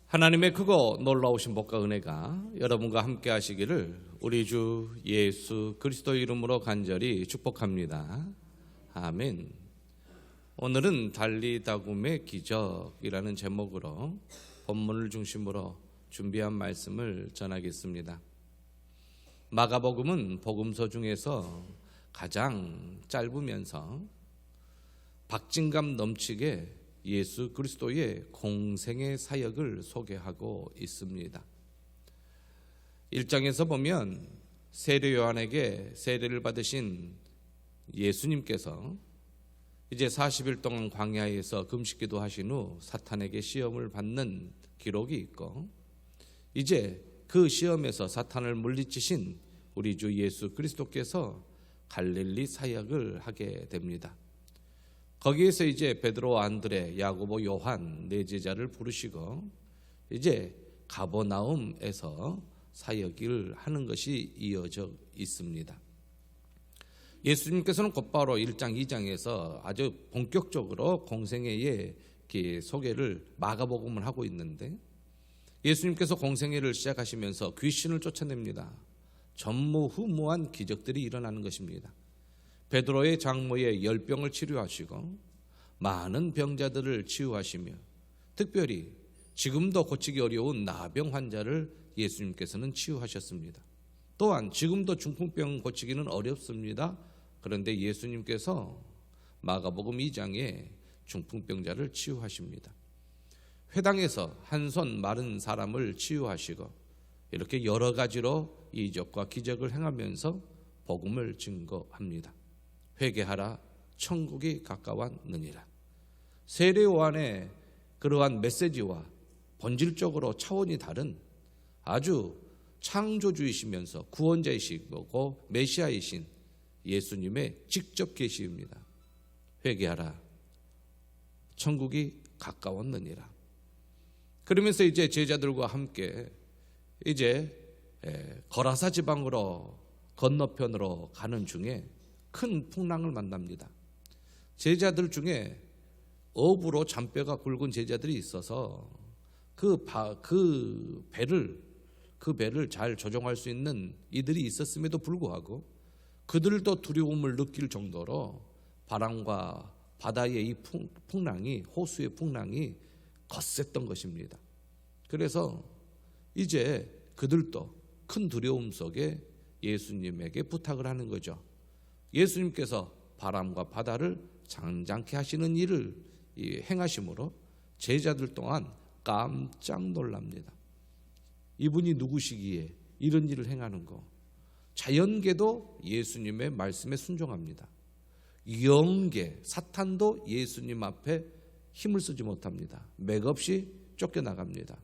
하나님의 크고 놀라우신 복과 은혜가 여러분과 함께 하시기를 우리 주 예수 그리스도 이름으로 간절히 축복합니다. 아멘. 오늘은 달리다굼의 기적이라는 제목으로 본문을 중심으로 준비한 말씀을 전하겠습니다. 마가복음은 복음서 중에서 가장 짧으면서 박진감 넘치게 예수 그리스도의 공생의 사역을 소개하고 있습니다. 1장에서 보면 세례 요한에게 세례를 받으신 예수님께서 이제 40일 동안 광야에서 금식기도 하신 후 사탄에게 시험을 받는 기록이 있고, 이제 그 시험에서 사탄을 물리치신 우리 주 예수 그리스도께서 갈릴리 사역을 하게 됩니다. 거기에서 이제 베드로, 안드레, 야고보, 요한 네 제자를 부르시고 이제 가버나움에서 사역을 하는 것이 이어져 있습니다. 예수님께서는 곧바로 1장, 2장에서 아주 본격적으로 공생애의 소개를 마가복음을 하고 있는데, 예수님께서 공생애를 시작하시면서 귀신을 쫓아냅니다. 전무후무한 기적들이 일어나는 것입니다. 베드로의 장모의 열병을 치료하시고 많은 병자들을 치유하시며, 특별히 지금도 고치기 어려운 나병 환자를 예수님께서는 치유하셨습니다. 또한 지금도 중풍병 고치기는 어렵습니다. 그런데 예수님께서 마가복음 2장에 중풍병자를 치유하십니다. 회당에서 한 손 마른 사람을 치유하시고, 이렇게 여러 가지로 이적과 기적을 행하면서 복음을 증거합니다. 회개하라, 천국이 가까웠느니라. 세례 요한의 그러한 메시지와 본질적으로 차원이 다른 아주 창조주이시면서 구원자이시고 메시아이신 예수님의 직접 계시입니다. 회개하라, 천국이 가까웠느니라. 그러면서 이제 제자들과 함께 이제 거라사 지방으로 건너편으로 가는 중에 큰 풍랑을 만납니다. 제자들 중에 업으로 잔뼈가 굵은 제자들이 있어서 그 배를 잘 조종할 수 있는 이들이 있었음에도 불구하고 그들도 두려움을 느낄 정도로 바람과 바다의 이 풍랑이, 호수의 풍랑이 거셌던 것입니다. 그래서 이제 그들도 큰 두려움 속에 예수님에게 부탁을 하는 거죠. 예수님께서 바람과 바다를 장장케 하시는 일을 행하심으로 제자들 또한 깜짝 놀랍니다. 이분이 누구시기에 이런 일을 행하는고? 자연계도 예수님의 말씀에 순종합니다. 영계, 사탄도 예수님 앞에 힘을 쓰지 못합니다. 맥없이 쫓겨나갑니다.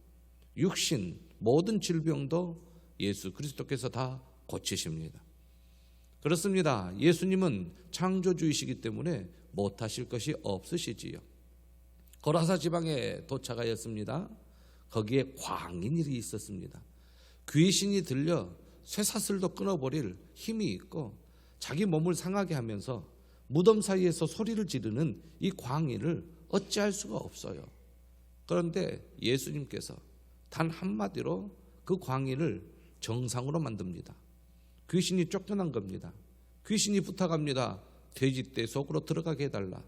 육신, 모든 질병도 예수 그리스도께서 다 고치십니다. 그렇습니다. 예수님은 창조주이시기 때문에 못하실 것이 없으시지요. 거라사 지방에 도착하였습니다. 거기에 광인일이 있었습니다. 귀신이 들려 쇠사슬도 끊어버릴 힘이 있고 자기 몸을 상하게 하면서 무덤 사이에서 소리를 지르는 이 광인을 어찌할 수가 없어요. 그런데 예수님께서 단 한마디로 그 광인을 정상으로 만듭니다. 귀신이 쫓겨난 겁니다. 귀신이 부탁합니다. 돼지떼 속으로 들어가게 해달라.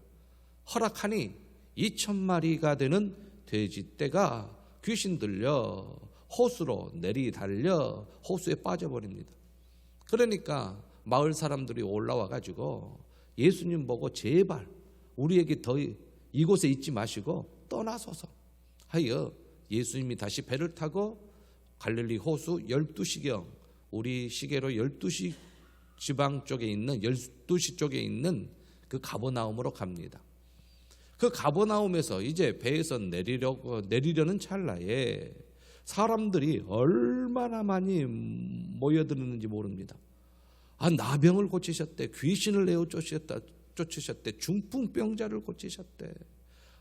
허락하니 2,000마리가 되는 돼지떼가 귀신 들려 호수로 내리달려 호수에 빠져버립니다. 그러니까 마을 사람들이 올라와 가지고 예수님 보고 제발 우리에게 더 이곳에 있지 마시고 떠나소서 하여 예수님이 다시 배를 타고 갈릴리 호수 12시경, 우리 시계로 12시 지방 쪽에 있는 12시 쪽에 있는 그 가버나움으로 갑니다. 그 가버나움에서 이제 배에서 내리려는 찰나에 사람들이 얼마나 많이 모여드는지 모릅니다. 나병을 고치셨대, 귀신을 내어 쫓으셨대, 중풍병자를 고치셨대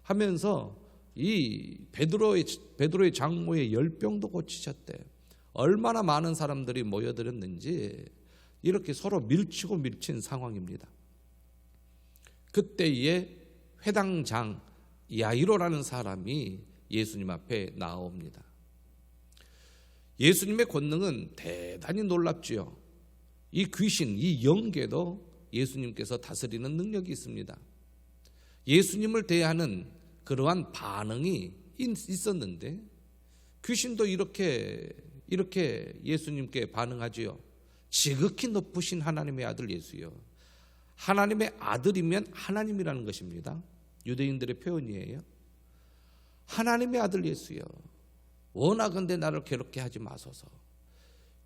하면서 이 베드로의 장모의 열병도 고치셨대. 얼마나 많은 사람들이 모여들었는지 이렇게 서로 밀치고 밀친 상황입니다. 그때에 회당장 야이로라는 사람이 예수님 앞에 나아옵니다. 예수님의 권능은 대단히 놀랍지요. 이 귀신, 이 영계도 예수님께서 다스리는 능력이 있습니다. 예수님을 대하는 그러한 반응이 있었는데 귀신도 이렇게 예수님께 반응하지요. 지극히 높으신 하나님의 아들 예수요. 하나님의 아들이면 하나님이라는 것입니다. 유대인들의 표현이에요. 하나님의 아들 예수요, 원하건대 나를 괴롭게 하지 마소서.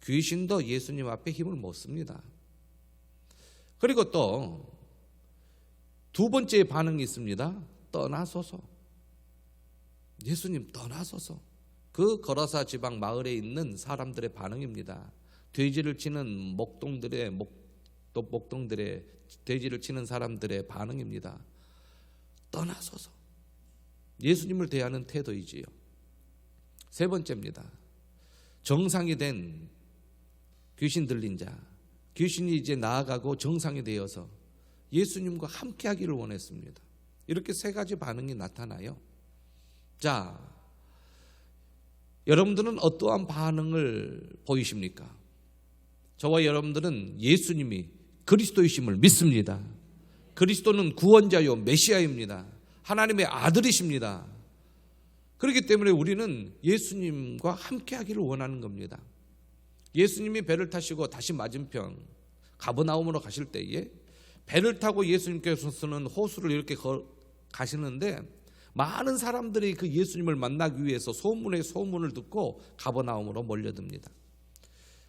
귀신도 예수님 앞에 힘을 못 씁니다. 그리고 또 두 번째 반응이 있습니다. 떠나소서. 예수님 돼지를 그 거라사 지방 마을에 있는 사람들의 반응입니다. 돼지를 치는 목동들의 돼지를 치는 사람들의 반응입니다. 떠나소서. 예수님을 대하는 태도이지요. 세 번째입니다. 정상이 된 귀신 들린 자, 귀신이 이제 나아가고 정상이 되어서 예수님과 함께 하기를 원했습니다. 이렇게 세 가지 반응이 나타나요. 자, 여러분들은 어떠한 반응을 보이십니까? 저와 여러분들은 예수님이 그리스도이심을 믿습니다. 그리스도는 구원자요 메시아입니다. 하나님의 아들이십니다. 그렇기 때문에 우리는 예수님과 함께 하기를 원하는 겁니다. 예수님이 배를 타시고 다시 맞은편 가버나움으로 가실 때에 배를 타고 예수님께서는 호수를 이렇게 가시는데 많은 사람들이 그 예수님을 만나기 위해서 소문을 듣고 가버나움으로 몰려듭니다.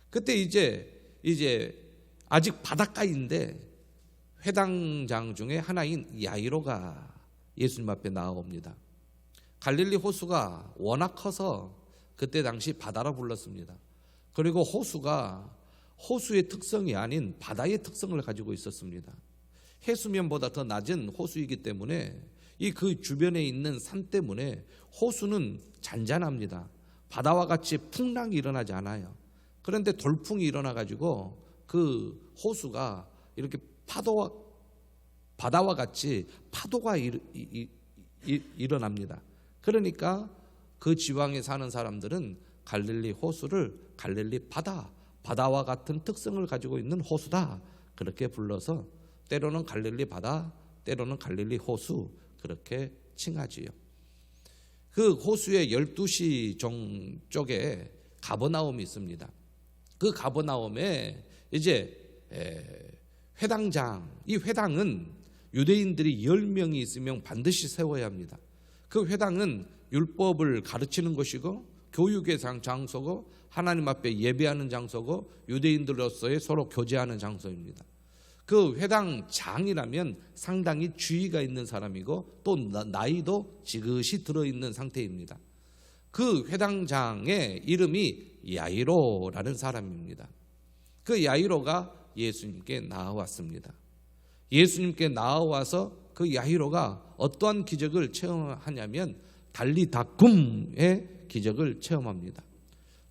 그때 이제 아직 바닷가인데 회당장 중에 하나인 야이로가 예수님 앞에 나아옵니다. 갈릴리 호수가 워낙 커서 그때 당시 바다라 불렀습니다. 그리고 호수의 특성이 아닌 바다의 특성을 가지고 있었습니다. 해수면보다 더 낮은 호수이기 때문에 그 주변에 있는 산 때문에 호수는 잔잔합니다. 바다와 같이 풍랑이 일어나지 않아요. 그런데 돌풍이 일어나 가지고 그 호수가 이렇게 바다와 같이 파도가 일어납니다. 그러니까 그 지방에 사는 사람들은 갈릴리 호수를 갈릴리 바다와 같은 특성을 가지고 있는 호수다 그렇게 불러서 때로는 갈릴리 바다, 때로는 갈릴리 호수 그렇게 칭하지요. 그 호수의 12시 쪽에 가버나움이 있습니다. 그 가버나움에 이제 회당장, 이 회당은 유대인들이 10명이 있으면 반드시 세워야 합니다. 그 회당은 율법을 가르치는 것이고 교육의 장소고 하나님 앞에 예배하는 장소고 유대인들로서의 서로 교제하는 장소입니다. 그 회당장이라면 상당히 주의가 있는 사람이고 또 나이도 지긋이 들어있는 상태입니다. 그 회당장의 이름이 야이로라는 사람입니다. 그 야이로가 예수님께 나아왔습니다. 예수님께 나아와서 그 야이로가 어떠한 기적을 체험하냐면 달리다굼의 기적을 체험합니다.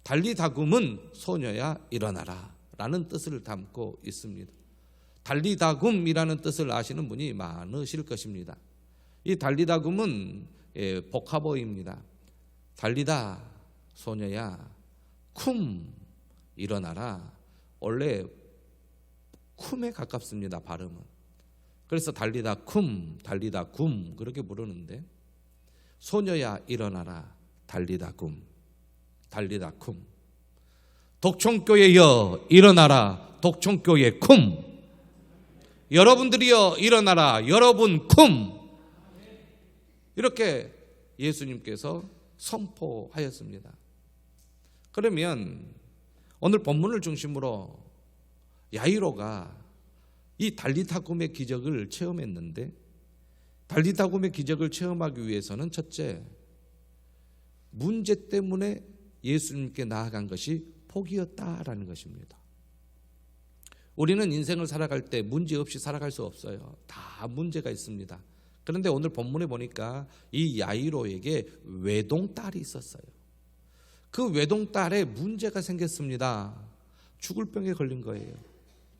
달리다굼은 소녀야 일어나라 라는 뜻을 담고 있습니다. 달리다굼이라는 뜻을 아시는 분이 많으실 것입니다. 이 달리다굼은 복합어입니다. 달리다 소녀야, 쿰 일어나라. 원래 쿰에 가깝습니다. 발음은. 그래서 달리다굼 그렇게 부르는데 소녀야 일어나라. 달리다굼 독촌교회여 일어나라. 독촌교회 쿰. 여러분들이여 일어나라. 여러분 쿰. 이렇게 예수님께서 선포하였습니다. 그러면 오늘 본문을 중심으로 야이로가 이 달리다굼의 기적을 체험했는데 달리다굼의 기적을 체험하기 위해서는 첫째, 문제 때문에 예수님께 나아간 것이 복이었다라는 것입니다. 우리는 인생을 살아갈 때 문제 없이 살아갈 수 없어요. 다 문제가 있습니다. 그런데 오늘 본문에 보니까 이 야이로에게 외동딸이 있었어요. 그 외동딸에 문제가 생겼습니다. 죽을 병에 걸린 거예요.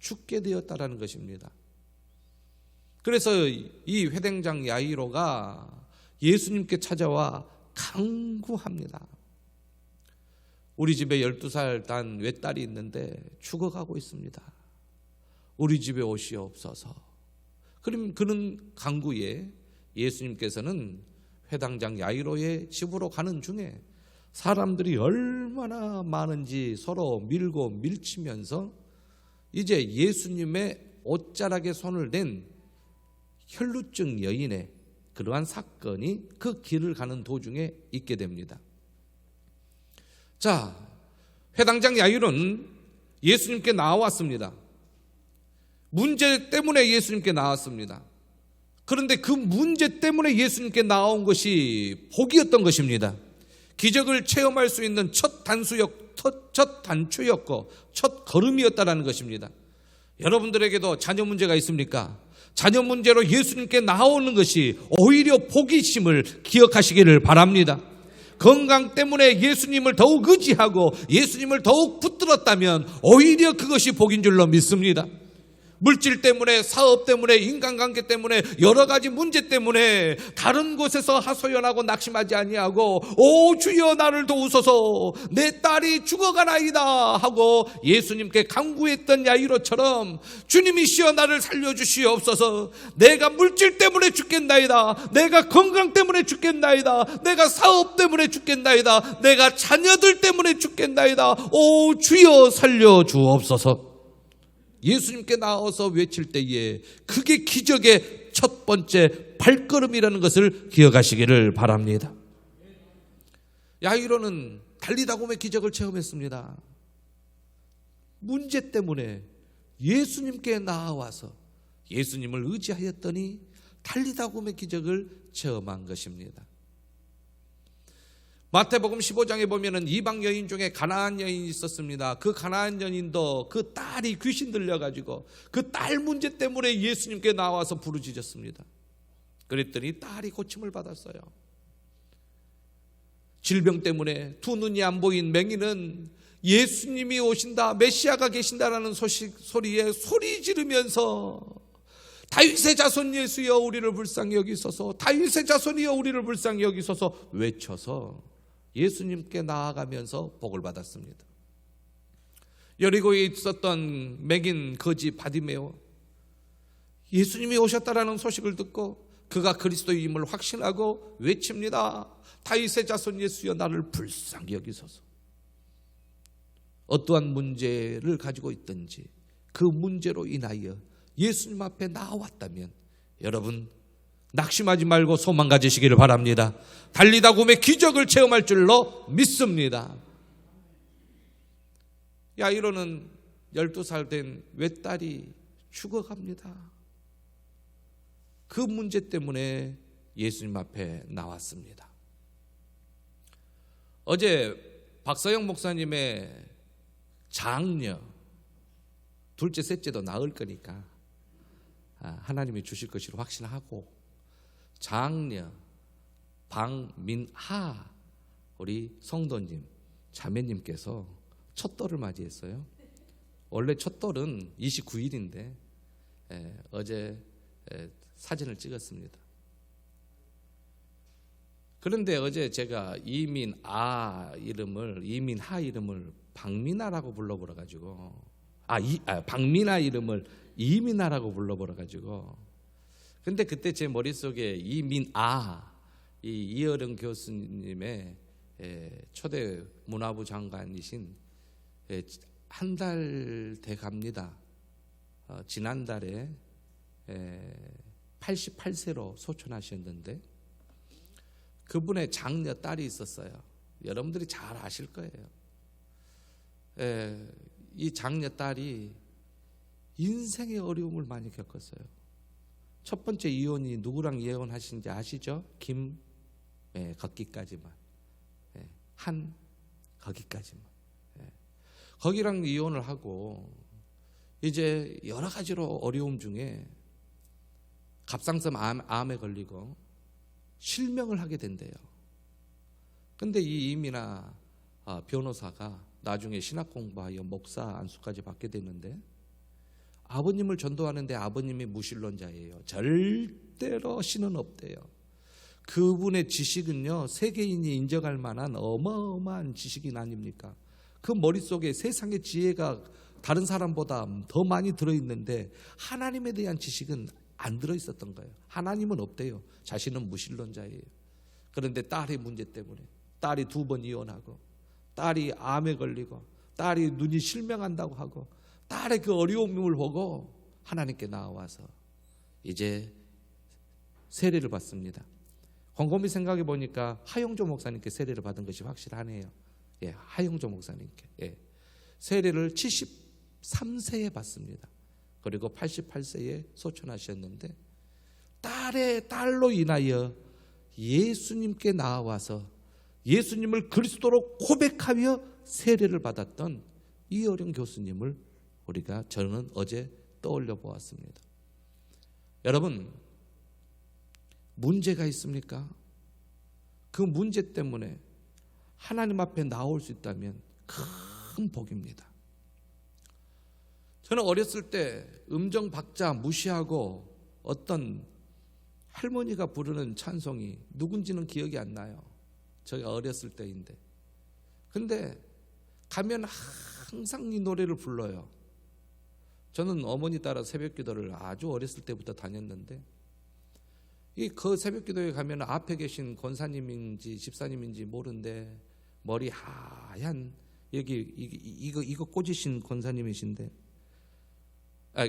죽게 되었다라는 것입니다. 그래서 이 회당장 야이로가 예수님께 찾아와 간구합니다. 우리 집에 12살 단 외딸이 있는데 죽어가고 있습니다. 우리 집에 오시옵소서. 그럼 그는 간구에 예수님께서는 회당장 야이로의 집으로 가는 중에 사람들이 얼마나 많은지 서로 밀고 밀치면서 이제 예수님의 옷자락에 손을 댄 혈루증 여인의 그러한 사건이 그 길을 가는 도중에 있게 됩니다. 자, 회당장 야이로는 예수님께 나왔습니다. 문제 때문에 예수님께 나왔습니다. 그런데 그 문제 때문에 예수님께 나온 것이 복이었던 것입니다. 기적을 체험할 수 있는 첫 단추였고 첫 걸음이었다라는 것입니다. 여러분들에게도 자녀 문제가 있습니까? 자녀 문제로 예수님께 나오는 것이 오히려 복이심을 기억하시기를 바랍니다. 건강 때문에 예수님을 더욱 의지하고 예수님을 더욱 붙들었다면 오히려 그것이 복인 줄로 믿습니다. 물질 때문에, 사업 때문에, 인간관계 때문에, 여러 가지 문제 때문에 다른 곳에서 하소연하고 낙심하지 아니하고 오 주여 나를 도우소서, 내 딸이 죽어가나이다 하고 예수님께 간구했던 야이로처럼 주님이시여 나를 살려주시옵소서, 내가 물질 때문에 죽겠나이다, 내가 건강 때문에 죽겠나이다, 내가 사업 때문에 죽겠나이다, 내가 자녀들 때문에 죽겠나이다, 오 주여 살려주옵소서. 예수님께 나와서 외칠 때에 그게 기적의 첫 번째 발걸음이라는 것을 기억하시기를 바랍니다. 야이로는 달리다곰의 기적을 체험했습니다. 문제 때문에 예수님께 나와서 예수님을 의지하였더니 달리다곰의 기적을 체험한 것입니다. 마태복음 15장에 보면은 이방 여인 중에 가나안 여인이 있었습니다. 그 가나안 여인도 그 딸이 귀신 들려가지고 그 딸 문제 때문에 예수님께 나와서 부르짖었습니다. 그랬더니 딸이 고침을 받았어요. 질병 때문에 두 눈이 안 보인 맹인은 예수님이 오신다, 메시아가 계신다라는 소리에 소리 지르면서 다윗의 자손 예수여 우리를 불쌍히 여기소서, 다윗의 자손이여 우리를 불쌍히 여기소서 외쳐서 예수님께 나아가면서 복을 받았습니다. 여리고에 있었던 맹인 거지 바디메오, 예수님이 오셨다라는 소식을 듣고 그가 그리스도임을 확신하고 외칩니다. 다윗의 자손 예수여 나를 불쌍히 여기소서. 어떠한 문제를 가지고 있든지 그 문제로 인하여 예수님 앞에 나왔다면 여러분 낙심하지 말고 소망 가지시기를 바랍니다. 달리다곰의 기적을 체험할 줄로 믿습니다. 야이로는 12살 된 외딸이 죽어갑니다. 그 문제 때문에 예수님 앞에 나왔습니다. 어제 박서영 목사님의 장녀, 둘째 셋째도 낳을 거니까 하나님이 주실 것이라 확신하고 장녀 방민하 우리 성도님 자매님께서 첫돌을 맞이했어요. 원래 첫돌은 29일인데 어제 사진을 찍었습니다. 그런데 어제 제가 이민하 이름을 박민하라고 불러보라 가지고 박민하 이름을 이민하라고 불러보라 가지고 근데 그때 제 머릿속에 이민아, 이어령 교수님의 초대 문화부 장관이신 한 달 돼 갑니다. 지난달에 88세로 소천하셨는데 그분의 장녀 딸이 있었어요. 여러분들이 잘 아실 거예요. 이 장녀 딸이 인생의 어려움을 많이 겪었어요. 첫 번째 이혼이 누구랑 이혼하신지 아시죠? 거기까지만. 거기까지만. 거기랑 이혼을 하고 이제 여러 가지로 어려움 중에 갑상선 암에 걸리고 실명을 하게 된대요. 근데 이 이민아 변호사가 나중에 신학 공부하여 목사 안수까지 받게 되는데 아버님을 전도하는데 아버님이 무신론자예요. 절대로 신은 없대요. 그분의 지식은요, 세계인이 인정할 만한 어마어마한 지식인 아닙니까? 그 머릿속에 세상의 지혜가 다른 사람보다 더 많이 들어있는데 하나님에 대한 지식은 안 들어있었던 거예요. 하나님은 없대요. 자신은 무신론자예요. 그런데 딸의 문제 때문에 딸이 2번 이혼하고, 딸이 암에 걸리고, 딸이 눈이 실명한다고 하고, 딸의 그 어려움을 보고 하나님께 나와서 이제 세례를 받습니다. 곰곰이 생각해 보니까 하용조 목사님께 세례를 받은 것이 확실하네요. 예, 하용조 목사님께. 예. 세례를 73세에 받습니다. 그리고 88세에 소천하셨는데, 딸로 인하여 예수님께 나와서 예수님을 그리스도로 고백하며 세례를 받았던 이어령 교수님을 저는 어제 떠올려 보았습니다. 여러분, 문제가 있습니까? 그 문제 때문에 하나님 앞에 나올 수 있다면 큰 복입니다. 저는 어렸을 때 음정 박자 무시하고 어떤 할머니가 부르는 찬송이 누군지는 기억이 안 나요. 제가 어렸을 때인데. 근데 가면 항상 이 노래를 불러요. 저는 어머니 따라 새벽기도를 아주 어렸을 때부터 다녔는데, 그 새벽기도에 가면 앞에 계신 권사님인지 집사님인지 모르는데 머리 하얀, 여기 이거 꽂으신 권사님이신데,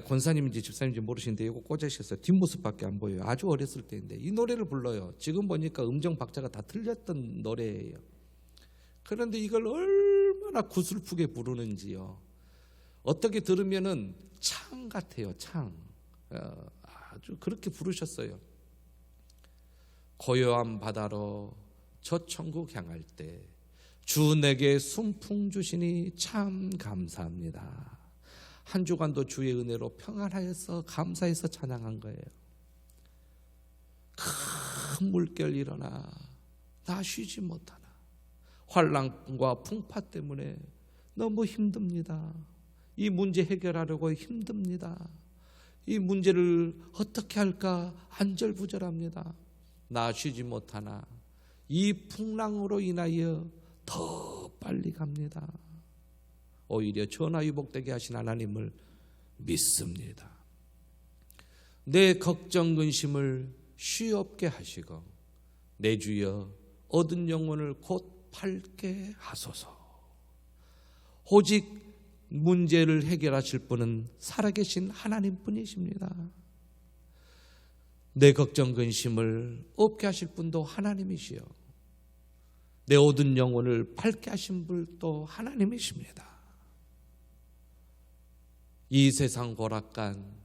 권사님인지 집사님인지 모르시는데 이거 꽂으셨어요. 뒷모습밖에 안 보여요. 아주 어렸을 때인데 이 노래를 불러요. 지금 보니까 음정 박자가 다 틀렸던 노래예요. 그런데 이걸 얼마나 구슬프게 부르는지요. 어떻게 들으면은 창 같아요. 창. 아주 그렇게 부르셨어요. 고요한 바다로 저 천국 향할 때 주 내게 순풍 주시니 참 감사합니다. 한 주간도 주의 은혜로 평안하여서 감사해서 찬양한 거예요. 큰 물결 일어나 나 쉬지 못하나, 환난과 풍파 때문에 너무 힘듭니다. 이 문제 해결하려고 힘듭니다. 이 문제를 어떻게 할까 안절부절합니다. 나 쉬지 못하나 이 풍랑으로 인하여 더 빨리 갑니다. 오히려 전화위복되게 하신 하나님을 믿습니다. 내 걱정 근심을 쉬없게 하시고 내 주여 얻은 영혼을 곧 밝게 하소서. 오직 문제를 해결하실 분은 살아계신 하나님뿐이십니다. 내 걱정 근심을 없게 하실 분도 하나님이시요, 내 얻은 영혼을 밝게 하신 분도 하나님이십니다. 이 세상 고락간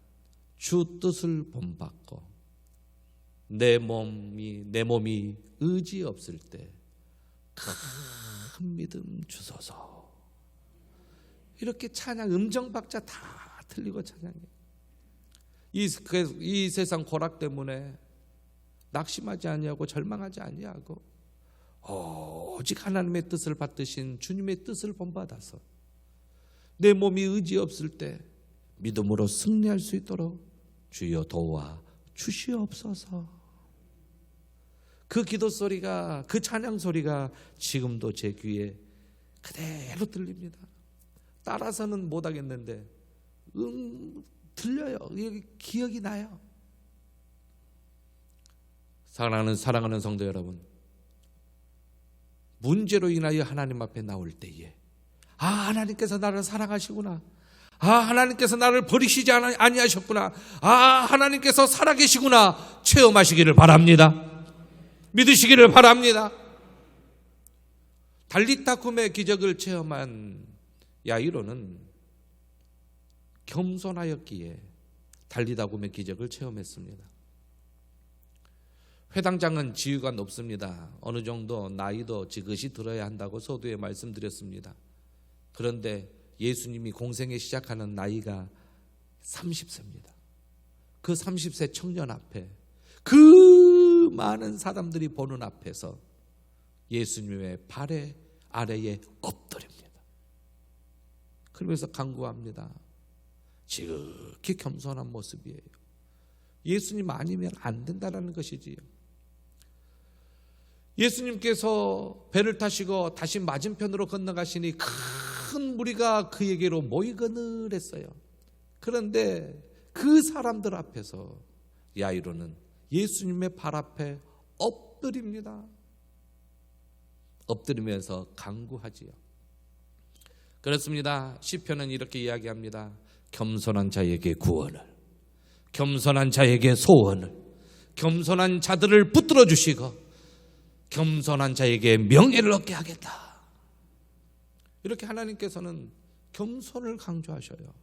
주 뜻을 본받고 내 몸이 의지 없을 때 큰 믿음 주소서. 이렇게 찬양, 음정 박자 다 틀리고 찬양해요. 이 세상 고락 때문에 낙심하지 아니하고 절망하지 아니하고 오직 하나님의 뜻을 받드신 주님의 뜻을 본받아서 내 몸이 의지 없을 때 믿음으로 승리할 수 있도록 주여 도와 주시옵소서. 그 기도 소리가, 그 찬양 소리가 지금도 제 귀에 그대로 들립니다. 따라서는 못하겠는데 들려요. 여기 기억이 나요. 사랑하는 성도 여러분, 문제로 인하여 하나님 앞에 나올 때에 하나님께서 나를 사랑하시구나, 하나님께서 나를 버리시지 아니하셨구나, 하나님께서 살아계시구나 체험하시기를 바랍니다. 믿으시기를 바랍니다. 달리타 쿰의 기적을 체험한 야이로는 겸손하였기에 달리타 쿰의 기적을 체험했습니다. 회당장은 지위가 높습니다. 어느 정도 나이도 지긋이 들어야 한다고 서두에 말씀드렸습니다. 그런데 예수님이 공생에 시작하는 나이가 30세입니다. 그 30세 청년 앞에, 그 많은 사람들이 보는 앞에서 예수님의 발 아래에 엎드립니다. 그러면서 간구합니다. 지극히 겸손한 모습이에요. 예수님 아니면 안 된다라는 것이지요. 예수님께서 배를 타시고 다시 맞은편으로 건너가시니 큰 무리가 그에게로 모이거늘 했어요. 그런데 그 사람들 앞에서 야이로는 예수님의 발 앞에 엎드립니다. 엎드리면서 간구하지요. 그렇습니다. 시편은 이렇게 이야기합니다. 겸손한 자에게 구원을, 겸손한 자에게 소원을, 겸손한 자들을 붙들어 주시고 겸손한 자에게 명예를 얻게 하겠다. 이렇게 하나님께서는 겸손을 강조하셔요.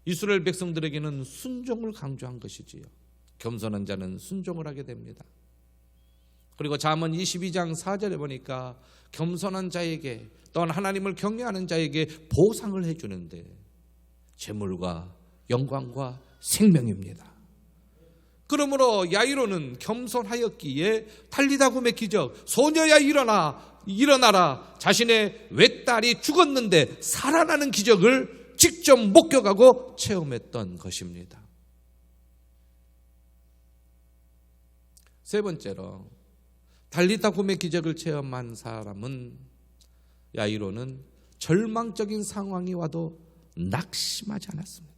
이스라엘 백성들에게는 순종을 강조한 것이지요. 겸손한 자는 순종을 하게 됩니다. 그리고 잠언 22장 4절에 보니까 겸손한 자에게, 또한 하나님을 경외하는 자에게 보상을 해주는데 재물과 영광과 생명입니다. 그러므로 야이로는 겸손하였기에 달리다굼의 기적, 소녀야 일어나라, 자신의 외딸이 죽었는데 살아나는 기적을 직접 목격하고 체험했던 것입니다. 세 번째로 달리다굼의 기적을 체험한 사람은, 야이로는 절망적인 상황이 와도 낙심하지 않았습니다.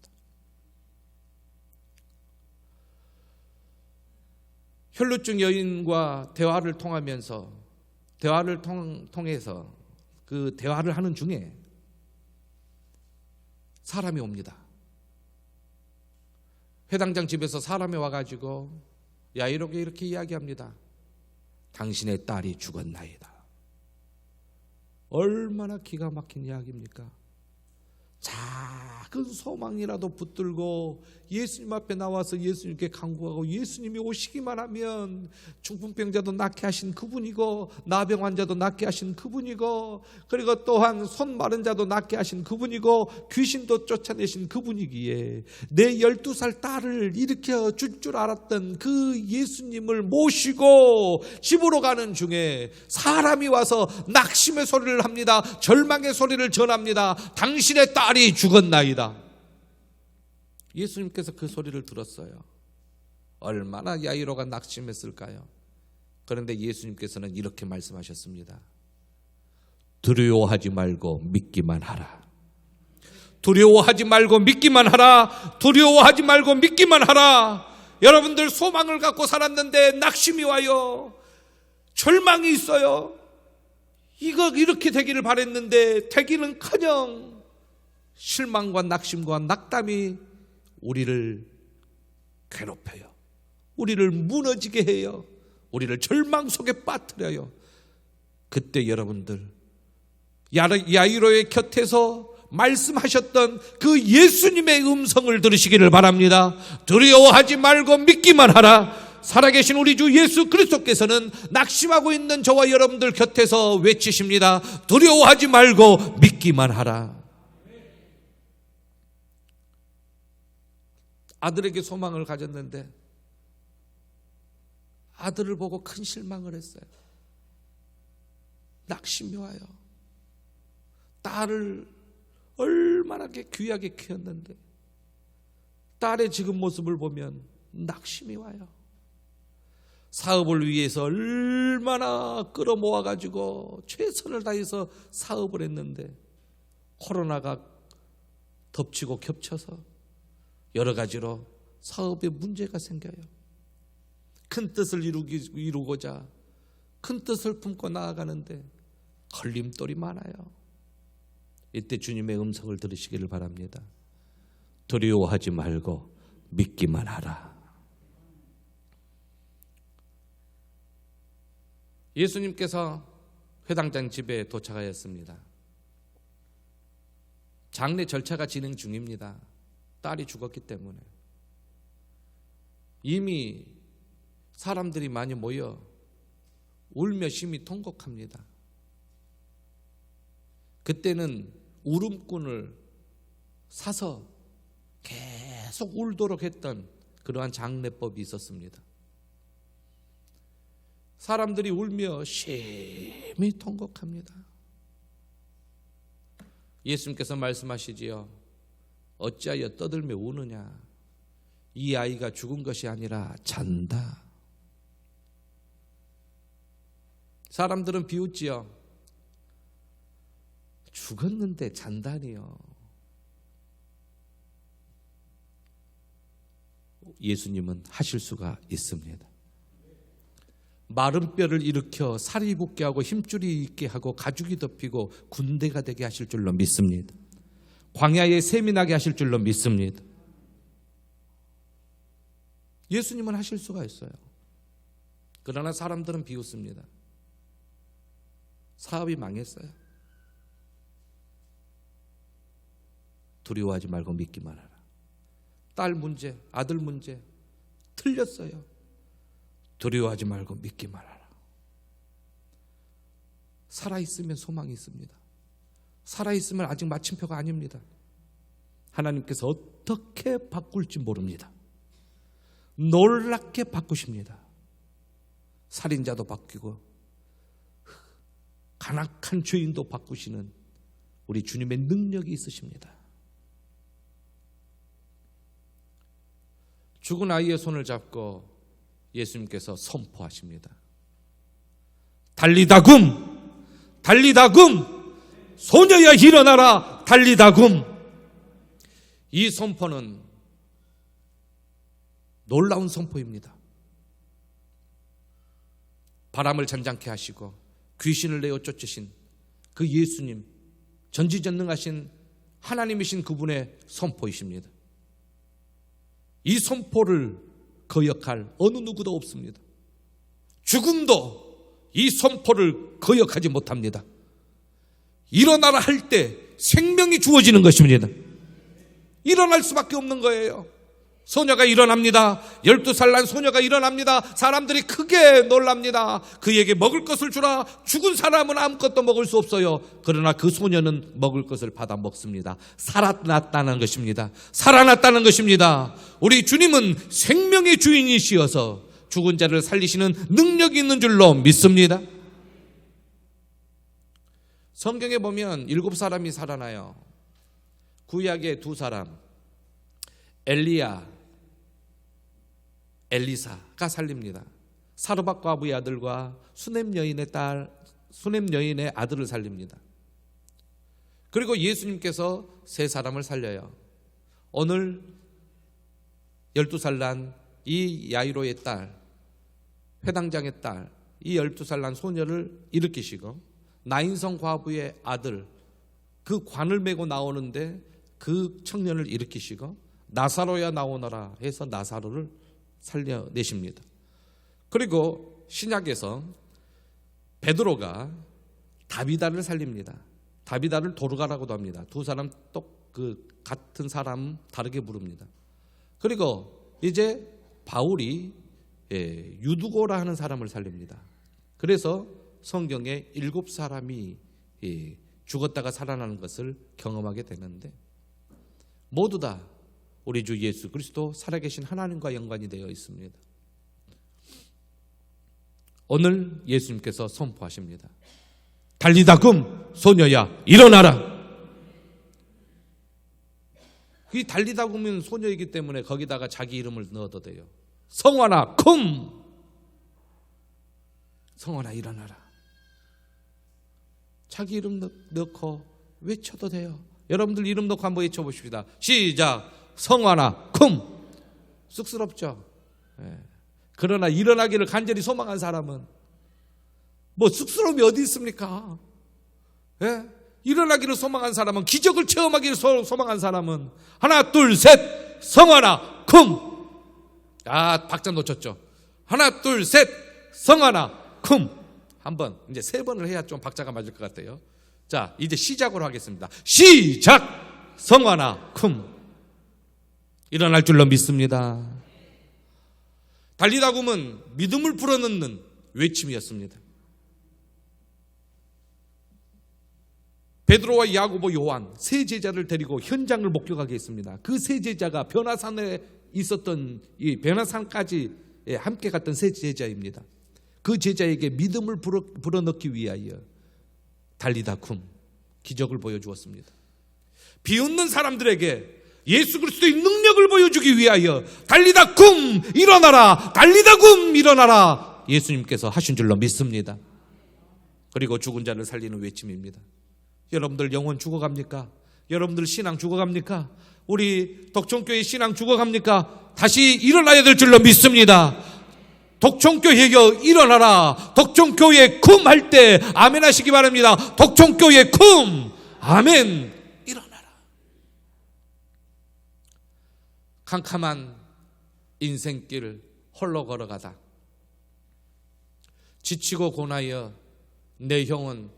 혈루증 여인과 대화를 통해서 그 대화를 하는 중에 사람이 옵니다. 회당장 집에서 사람이 와가지고 야이로에게 이렇게 이야기합니다. 당신의 딸이 죽었나이다. 얼마나 기가 막힌 이야기입니까? 작은 소망이라도 붙들고 예수님 앞에 나와서 예수님께 간구하고 예수님이 오시기만 하면 중풍병자도 낫게 하신 그분이고 나병 환자도 낫게 하신 그분이고 그리고 또한 손 마른 자도 낫게 하신 그분이고 귀신도 쫓아내신 그분이기에 내 12살 딸을 일으켜 줄 줄 알았던 그 예수님을 모시고 집으로 가는 중에 사람이 와서 낙심의 소리를 합니다. 절망의 소리를 전합니다. 당신의 딸이 죽었나이다. 예수님께서 그 소리를 들었어요. 얼마나 야이로가 낙심했을까요? 그런데 예수님께서는 이렇게 말씀하셨습니다. 두려워하지 말고 믿기만 하라. 두려워하지 말고 믿기만 하라. 두려워하지 말고 믿기만 하라. 여러분들 소망을 갖고 살았는데 낙심이 와요. 절망이 있어요. 이렇게 되기를 바랬는데 되기는커녕 실망과 낙심과 낙담이 우리를 괴롭혀요. 우리를 무너지게 해요. 우리를 절망 속에 빠뜨려요. 그때 여러분들 야이로의 곁에서 말씀하셨던 그 예수님의 음성을 들으시기를 바랍니다. 두려워하지 말고 믿기만 하라. 살아계신 우리 주 예수 그리스도께서는 낙심하고 있는 저와 여러분들 곁에서 외치십니다. 두려워하지 말고 믿기만 하라. 아들에게 소망을 가졌는데 아들을 보고 큰 실망을 했어요. 낙심이 와요. 딸을 얼마나 귀하게 키웠는데 딸의 지금 모습을 보면 낙심이 와요. 사업을 위해서 얼마나 끌어모아가지고 최선을 다해서 사업을 했는데 코로나가 덮치고 겹쳐서 여러 가지로 사업에 문제가 생겨요. 큰 뜻을 이루고자 큰 뜻을 품고 나아가는데 걸림돌이 많아요. 이때 주님의 음성을 들으시기를 바랍니다. 두려워하지 말고 믿기만 하라. 예수님께서 회당장 집에 도착하였습니다. 장례 절차가 진행 중입니다. 딸이 죽었기 때문에 이미 사람들이 많이 모여 울며 심히 통곡합니다. 그때는 울음꾼을 사서 계속 울도록 했던 그러한 장례법이 있었습니다. 사람들이 울며 심히 통곡합니다. 예수님께서 말씀하시지요. 어찌하여 떠들며 우느냐? 이 아이가 죽은 것이 아니라 잔다. 사람들은 비웃지요. 죽었는데 잔다니요. 예수님은 하실 수가 있습니다. 마른 뼈를 일으켜 살이 붙게 하고 힘줄이 있게 하고 가죽이 덮이고 군대가 되게 하실 줄로 믿습니다. 광야에 샘이 나게 하실 줄로 믿습니다. 예수님은 하실 수가 있어요. 그러나 사람들은 비웃습니다. 사업이 망했어요. 두려워하지 말고 믿기만 하라. 딸 문제, 아들 문제 틀렸어요. 두려워하지 말고 믿기만 하라. 살아있으면 소망이 있습니다. 살아있으면 아직 마침표가 아닙니다. 하나님께서 어떻게 바꿀지 모릅니다. 놀랍게 바꾸십니다. 살인자도 바뀌고 간악한 죄인도 바꾸시는 우리 주님의 능력이 있으십니다. 죽은 아이의 손을 잡고 예수님께서 선포하십니다. 달리다굼, 달리다굼, 소녀야 일어나라, 달리다굼. 이 선포는 놀라운 선포입니다. 바람을 잔잔케 하시고 귀신을 내어 쫓으신 그 예수님, 전지전능하신 하나님이신 그분의 선포이십니다. 이 선포를 거역할 어느 누구도 없습니다. 죽음도 이 선포를 거역하지 못합니다. 일어나라 할 때 생명이 주어지는 것입니다. 일어날 수밖에 없는 거예요. 소녀가 일어납니다. 12살 난 소녀가 일어납니다. 사람들이 크게 놀랍니다. 그에게 먹을 것을 주라. 죽은 사람은 아무것도 먹을 수 없어요. 그러나 그 소녀는 먹을 것을 받아 먹습니다. 살아났다는 것입니다. 살아났다는 것입니다. 우리 주님은 생명의 주인이시어서 죽은 자를 살리시는 능력이 있는 줄로 믿습니다. 성경에 보면 7사람이 살아나요. 구약의 2사람, 엘리야, 엘리사가 살립니다. 사르밧 과부의 아들과 수넴 여인의 딸, 수넴 여인의 아들을 살립니다. 그리고 예수님께서 3사람을 살려요. 오늘 12살 난 이 야이로의 딸, 회당장의 딸, 이 12살 난 소녀를 일으키시고 나인성 과부의 아들, 그 관을 메고 나오는데 그 청년을 일으키시고 나사로야 나오너라 해서 나사로를 살려내십니다. 그리고 신약에서 베드로가 다비다를 살립니다. 다비다를 도르가라고도 합니다. 2사람 똑 그 같은 사람 다르게 부릅니다. 그리고 이제 바울이 유두고라 하는 사람을 살립니다. 그래서 성경에 7사람이 죽었다가 살아나는 것을 경험하게 되는데 모두 다 우리 주 예수 그리스도 살아계신 하나님과 연관이 되어 있습니다. 오늘 예수님께서 선포하십니다. 달리다굼, 소녀야 일어나라. 이 달리다굼은 소녀이기 때문에 거기다가 자기 이름을 넣어도 돼요. 성화나 쿰, 성화나 일어나라. 자기 이름 넣고 외쳐도 돼요. 여러분들 이름 넣고 한번 외쳐보십시다. 시작. 성화나 쿰. 쑥스럽죠? 그러나 일어나기를 간절히 소망한 사람은 뭐 쑥스러움이 어디 있습니까? 일어나기를 소망한 사람은, 기적을 체험하기를 소망한 사람은 하나 둘 셋 성화나 쿰. 아, 박자 놓쳤죠? 하나 둘 셋 성화나 쿰. 한번 이제 3번을 해야 좀 박자가 맞을 것 같아요. 자, 이제 시작으로 하겠습니다. 시작. 성화나 쿰. 일어날 줄로 믿습니다. 달리다굼은 믿음을 불어넣는 외침이었습니다. 베드로와 야고보, 요한 3제자를 데리고 현장을 목격하게 했습니다. 그 3제자가 변화산에 있었던 이 변화산까지 함께 갔던 3제자입니다. 그 제자에게 믿음을 불어넣기 위하여 달리다굼 기적을 보여주었습니다. 비웃는 사람들에게 예수 그리스도의 능력을 보여주기 위하여 달리다굼 일어나라, 달리다굼 일어나라 예수님께서 하신 줄로 믿습니다. 그리고 죽은 자를 살리는 외침입니다. 여러분들 영혼 죽어갑니까? 여러분들 신앙 죽어갑니까? 우리 덕천교회 신앙 죽어갑니까? 다시 일어나야 될 줄로 믿습니다. 덕천교회여 일어나라. 덕천교회 쿰 할 때 아멘 하시기 바랍니다. 덕천교회 쿰 아멘. 일어나라. 캄캄한 인생길 홀로 걸어가다 지치고 고나여 내 형은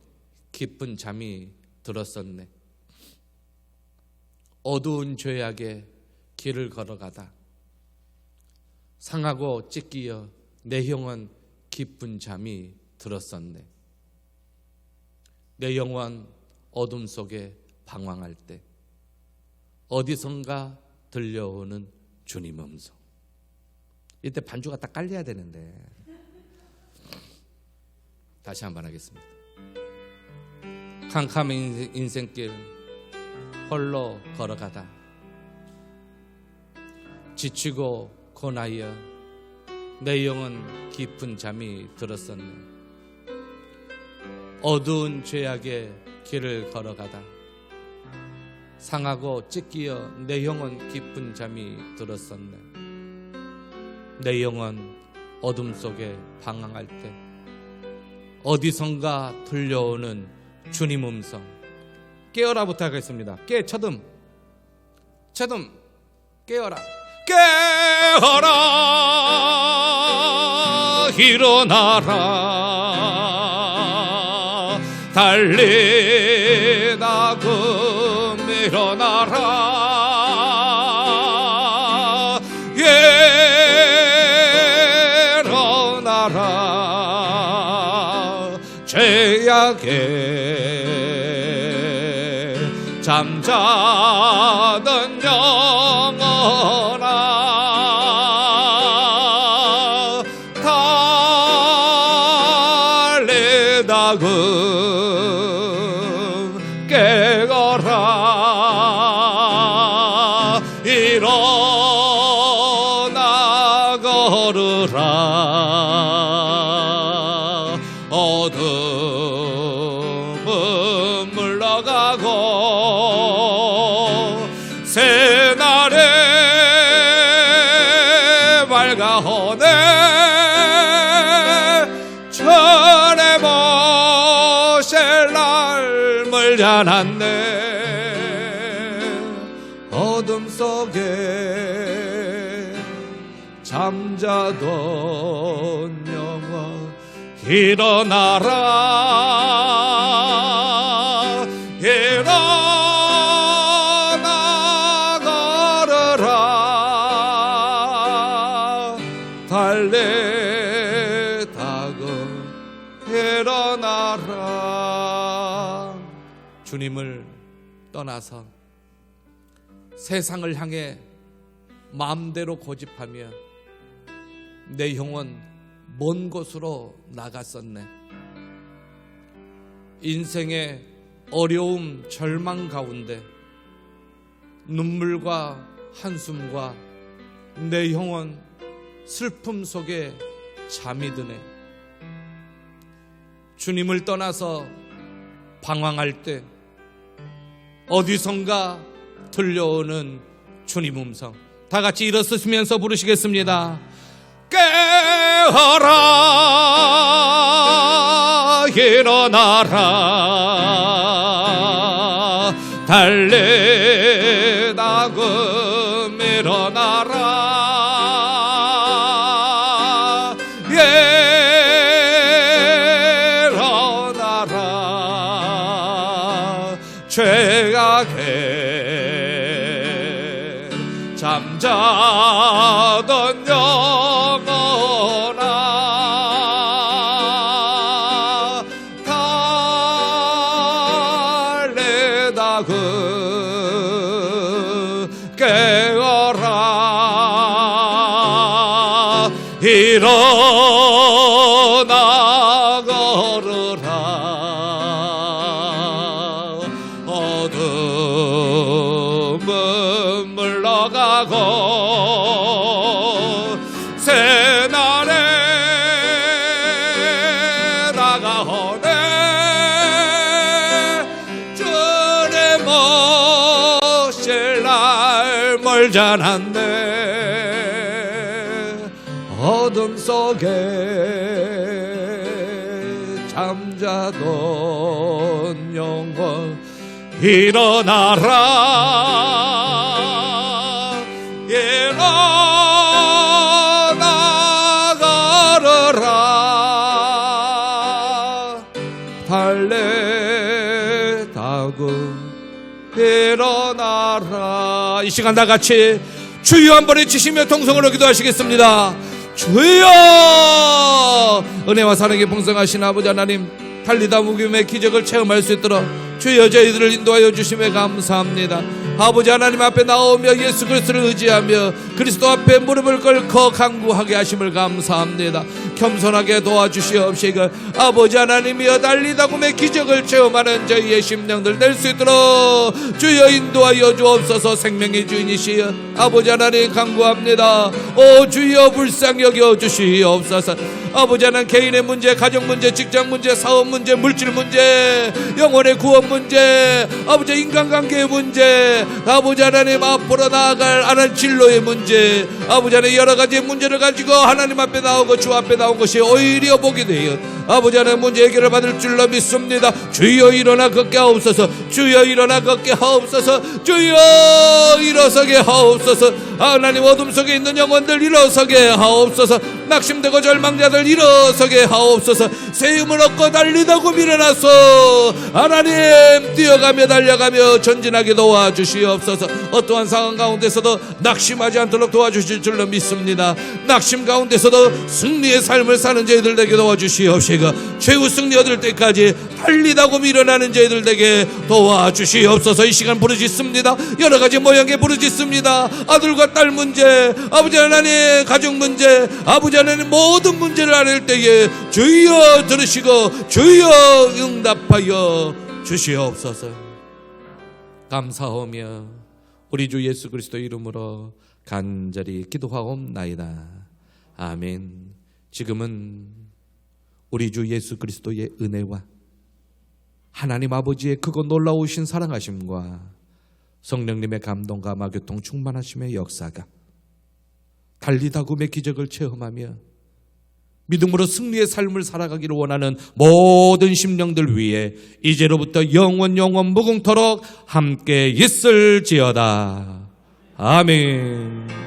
깊은 잠이 들었었네. 어두운 죄악의 길을 걸어가다 상하고 찢기어 내 형은 깊은 잠이 들었었네. 내 영혼 어둠 속에 방황할 때 어디선가 들려오는 주님 음성. 이때 반주가 딱 깔려야 되는데 다시 한번 하겠습니다. 캄캄한 인생길 홀로 걸어가다 지치고 고나여 내 영은 깊은 잠이 들었었네. 어두운 죄악의 길을 걸어가다 상하고 찢기어 내 영은 깊은 잠이 들었었네. 내 영은 어둠 속에 방황할 때 어디선가 들려오는 주님 음성. 깨어라 부탁하겠습니다. 쳐듬 깨어라. 깨어라 일어나라 달리다 금 일어나라 일어나라 죄악에 잠자던 영혼아 달리다금 깨거라 일어나 걸으라 어둠은 물러가고 새날에 밝아오네 천의 모실 날물 자났네 어둠 속에 잠자던 영혼 일어나라 일어나 걸으라 달래다금 일어나라. 주님을 떠나서 세상을 향해 마음대로 고집하며 내 영혼 먼 곳으로 나갔었네. 인생의 어려움 절망 가운데 눈물과 한숨과 내 영혼 슬픔 속에 잠이 드네. 주님을 떠나서 방황할 때 어디선가 들려오는 주님 음성. 다 같이 일어서시면서 부르시겠습니다. 깨어라 일어나라 달래다금 일어나라 일어나라 죄악에 잠자던 영혼아 달래다금 깨어라 일어나 걸으라 어둠은 물러가고 새날에 다가오네 주를 전한네. 어둠 속에 잠자던 영혼 일어나라. 일어나 걸어라. 달래다금 일어나라. 이 시간 다 같이 주여 한 번에 치시며 통성으로 기도하시겠습니다. 주여, 은혜와 사랑에 풍성하신 아버지 하나님, 달리다 무김의 기적을 체험할 수 있도록 주여 저희들을 인도하여 주심에 감사합니다. 아버지 하나님 앞에 나오며 예수 그리스도를 의지하며 그리스도 앞에 무릎을 꿇고 간구하게 하심을 감사합니다. 겸손하게 도와주시옵시고 아버지 하나님이여 달리다 봄의 기적을 체험하는 저희의 심령들 낼 수 있도록 주여 인도하여 주옵소서. 생명의 주인이시여 아버지 하나님 간구합니다. 오 주여 불쌍히 여겨 주시옵소서. 아버지 하나님 개인의 문제, 가정 문제, 직장 문제, 사업 문제, 물질 문제, 영혼의 구원 문제, 아버지 인간관계의 문제, 아버지 하나님 앞으로 나아갈 하나님 진로의 문제, 아버지 하나님 여러 가지 문제를 가지고 하나님 앞에 나오고 주 앞에 나온 것이 오히려 복이 되어 아버지 하나님 문제 해결을 받을 줄로 믿습니다. 주여 일어나 걷게 하옵소서. 주여 일어나 걷게 하옵소서. 주여 일어서게 하옵소서. 하나님 어둠 속에 있는 영혼들 일어서게 하옵소서. 낙심되고 절망자들 일어서게 하옵소서. 새 힘을 얻고 달리다고 일어나서 하나님 뛰어가며 달려가며 전진하게 도와주시옵소서. 어떠한 상황 가운데서도 낙심하지 않도록 도와주실 줄로 믿습니다. 낙심 가운데서도 승리의 삶을 사는 저희들 되게 도와주시옵시고 최후 승리 얻을 때까지 달리다고 일어나는 저희들 되게 도와주시옵소서. 이 시간 부르짖습니다. 여러 가지 모양의 부르짖습니다. 아들과 딸 문제, 아버지 하나님 가족 문제, 아버지 하나님 모든 문제를 안을 때에 주여 들으시고 주여 응답하여 주시옵소서. 감사하며 우리 주 예수 그리스도 이름으로 간절히 기도하옵나이다. 아멘. 지금은 우리 주 예수 그리스도의 은혜와 하나님 아버지의 크고 놀라우신 사랑하심과 성령님의 감동과 마교통 충만하심의 역사가 달리다 굼의 기적을 체험하며 믿음으로 승리의 삶을 살아가기를 원하는 모든 심령들 위해 이제로부터 영원 무궁토록 함께 있을지어다. 아멘.